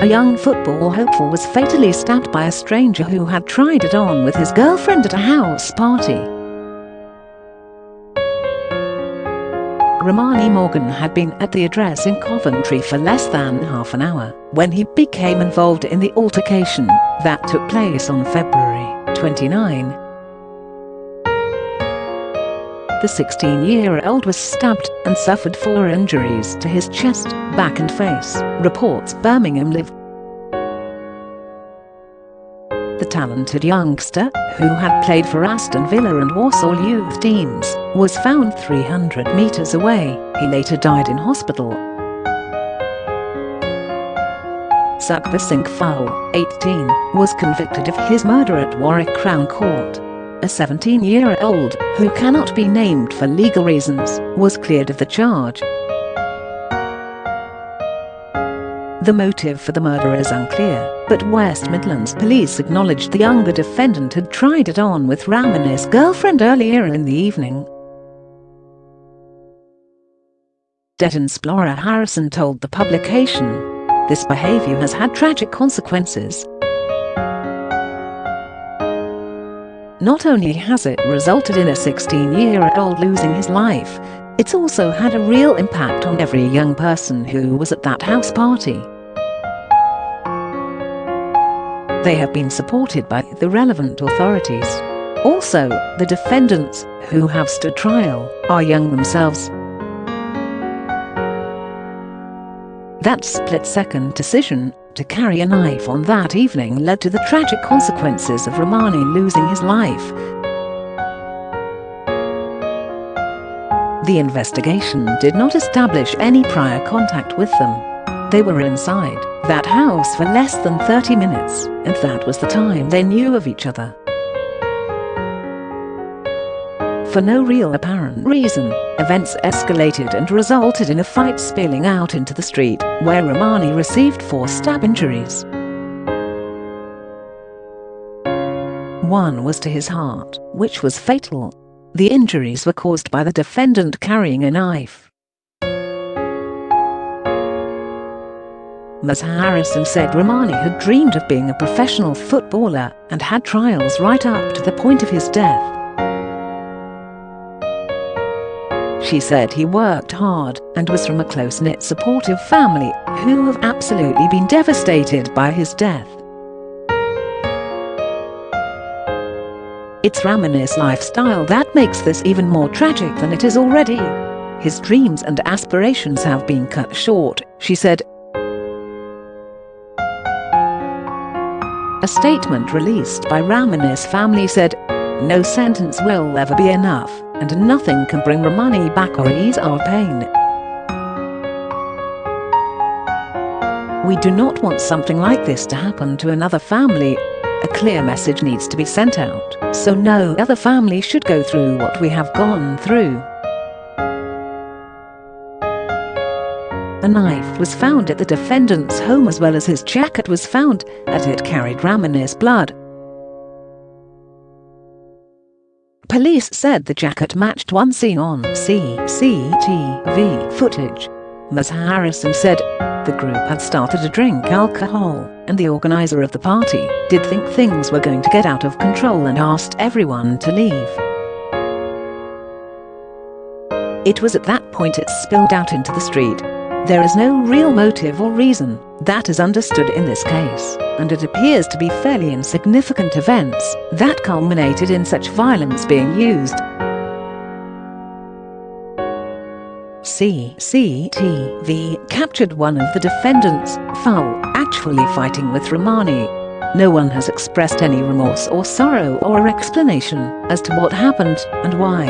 A young football hopeful was fatally stabbed by a stranger who had tried it on with his girlfriend at a house party. Ramani Morgan had been at the address in Coventry for less than half an hour when he became involved in the altercation that took place on February 29. The 16-year-old was stabbed and suffered 4 injuries to his chest, back and face, reports BirminghamLive. The talented youngster, who had played for Aston Villa and Walsall youth teams, was found 300 metres away. He later died in hospital. Sukhbir Singh Phull, 18, was convicted of his murder at Warwick Crown Court. A 17-year-old, who cannot be named for legal reasons, was cleared of the charge. The motive for the murder is unclear, but West Midlands Police acknowledged the younger defendant had tried it on with Ramani's girlfriend earlier in the evening. Det Insp Laura Harrison told the publication, "This behaviour has had tragic consequences. Not only has it resulted in a 16-year-old losing his life, it's also had a real impact on every young person who was at that house party. They have been supported by the relevant authorities. Also, the defendants, who have stood trial, are young themselves. That split-second decision to carry a knife on that evening led to the tragic consequences of Ramani losing his life. The investigation did not establish any prior contact with them. They were inside that house for less than 30 minutes, and that was the time they knew of each other. For no real apparent reason, events escalated and resulted in a fight spilling out into the street, where Ramani received 4 stab injuries. One was to his heart, which was fatal. The injuries were caused by the defendant carrying a knife. Ms. Harrison said Ramani had dreamed of being a professional footballer and had trials right up to the point of his death. She said he worked hard and was from a close-knit, supportive family who have absolutely been devastated by his death. It's Ramani's lifestyle that makes this even more tragic than it is already. His dreams and aspirations have been cut short, she said. A statement released by Ramani's family said, "No sentence will ever be enough, and nothing can bring Ramani back or ease our pain. We do not want something like this to happen to another family. A clear message needs to be sent out, so no other family should go through what we have gone through." A knife was found at the defendant's home, as well as his jacket was found, as it carried Ramani's blood. Police said the jacket matched one seen on CCTV footage. Ms. Harrison said the group had started to drink alcohol, and the organiser of the party did think things were going to get out of control and asked everyone to leave. It was at that point it spilled out into the street. There is no real motive or reason that is understood in this case, and it appears to be fairly insignificant events that culminated in such violence being used. CCTV captured one of the defendants, Phull, actually fighting with Ramani. No one has expressed any remorse or sorrow or explanation as to what happened and why.